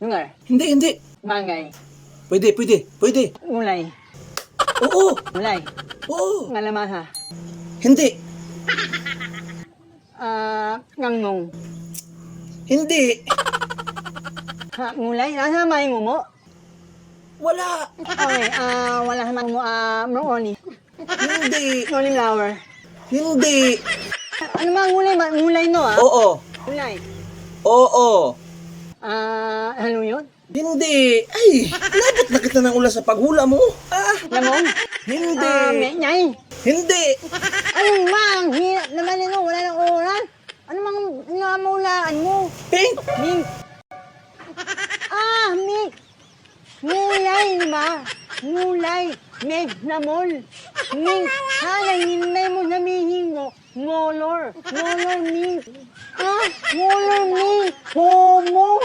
Lugar. Hindi. Bagay. Pwede. Ulay. Oo. Ulay. Oo. Ngalamasa. Hindi. Ngangmong. Hindi. Ngulay. Nasa may ngumo. Wala. Okay, wala sa may ngumo. Broccoli. Hindi. Cauliflower. Hindi. Ano mga ngulay? Ngulay no, Oo. Ngulay. Oo. Ano yun? Hindi. Ay, labot na kita ng ulas sa paghula mo. Lamong? Hindi. Menyay. Hindi. Anong mang? Hirap naman yun, wala nang oras. Ano mang namulaan mo? Pink. Mink. Mink. Ngulay, di ba? Ngulay. Meg namol. Mink. Hinay mo sabihin mo. Molor. Molor mink. Molor mink. Homo.